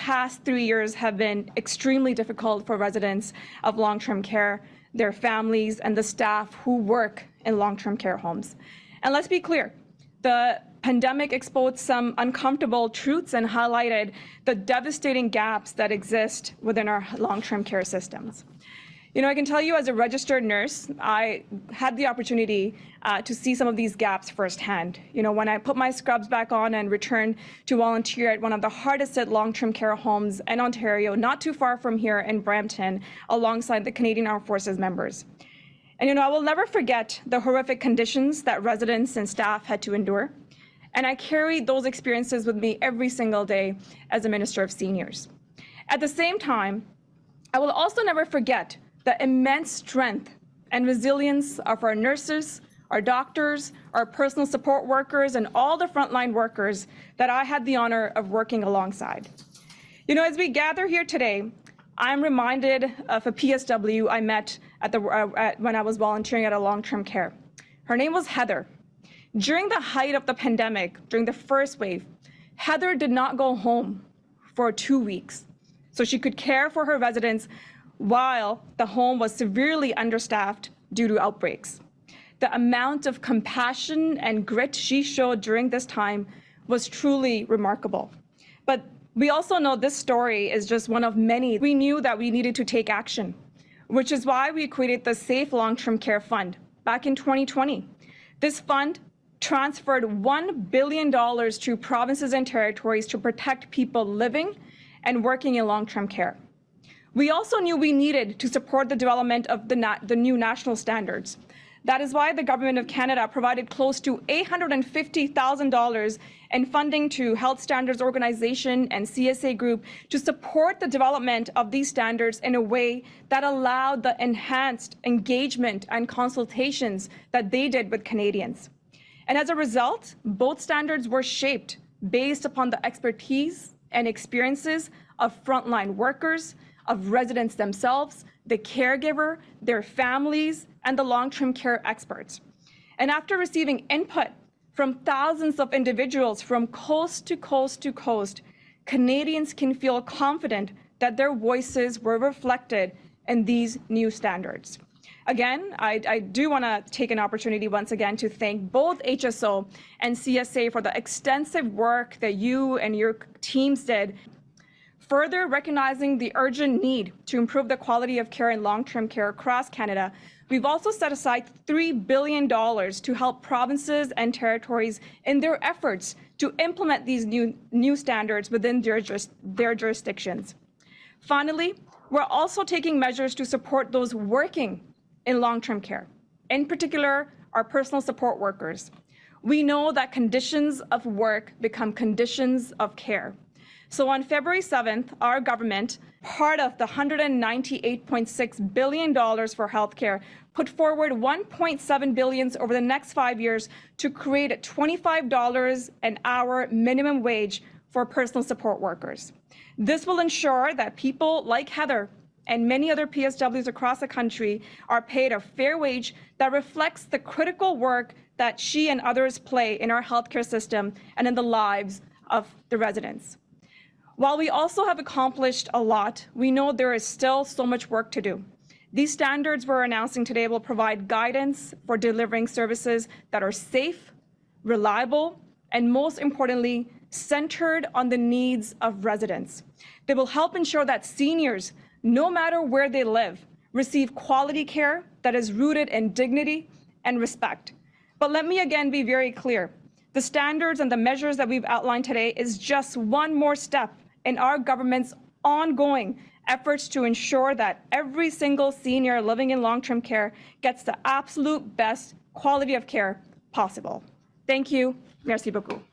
Past 3 years have been extremely difficult for residents of long-term care, their families, and the staff who work in long-term care homes. And let's be clear, the pandemic exposed some uncomfortable truths and highlighted the devastating gaps that exist within our long-term care systems. You know, I can tell you as a registered nurse, I had the opportunity to see some of these gaps firsthand. You know, when I put my scrubs back on and returned to volunteer at one of the hardest hit long-term care homes in Ontario, not too far from here in Brampton, alongside the Canadian Armed Forces members. And you know, I will never forget the horrific conditions that residents and staff had to endure. And I carry those experiences with me every single day as a Minister of Seniors. At the same time, I will also never forget the immense strength and resilience of our nurses, our doctors, our personal support workers, and all the frontline workers that I had the honor of working alongside. You know, as we gather here today, I'm reminded of a PSW I met when I was volunteering at a long-term care. Her name was Heather. During the height of the pandemic, during the first wave, Heather did not go home for 2 weeks so she could care for her residents while the home was severely understaffed due to outbreaks. The amount of compassion and grit she showed during this time was truly remarkable. But we also know this story is just one of many. We knew that we needed to take action, which is why we created the Safe Long-Term Care Fund back in 2020. This fund transferred $1 billion to provinces and territories to protect people living and working in long-term care. We also knew we needed to support the development of the new national standards. That is why the Government of Canada provided close to $850,000 in funding to Health Standards Organization and CSA Group to support the development of these standards in a way that allowed the enhanced engagement and consultations that they did with Canadians. And as a result, both standards were shaped based upon the expertise and experiences of frontline workers, of residents themselves, the caregiver, their families, and the long-term care experts. And after receiving input from thousands of individuals from coast to coast to coast, Canadians can feel confident that their voices were reflected in these new standards. Again, I do want to take an opportunity once again to thank both HSO and CSA for the extensive work that you and your teams did. Further recognizing the urgent need to improve the quality of care in long-term care across Canada, we've also set aside $3 billion to help provinces and territories in their efforts to implement these new standards within their jurisdictions. Finally, we're also taking measures to support those working in long-term care, in particular, our personal support workers. We know that conditions of work become conditions of care. So on February 7th, our government, part of the $198.6 billion for healthcare, put forward $1.7 billion over the next 5 years to create a $25 an hour minimum wage for personal support workers. This will ensure that people like Heather and many other PSWs across the country are paid a fair wage that reflects the critical work that she and others play in our healthcare system and in the lives of the residents. While we also have accomplished a lot, we know there is still so much work to do. These standards we're announcing today will provide guidance for delivering services that are safe, reliable, and most importantly, centered on the needs of residents. They will help ensure that seniors, no matter where they live, receive quality care that is rooted in dignity and respect. But let me again be very clear. The standards and the measures that we've outlined today is just one more step in our government's ongoing efforts to ensure that every single senior living in long-term care gets the absolute best quality of care possible. Thank you. Merci beaucoup.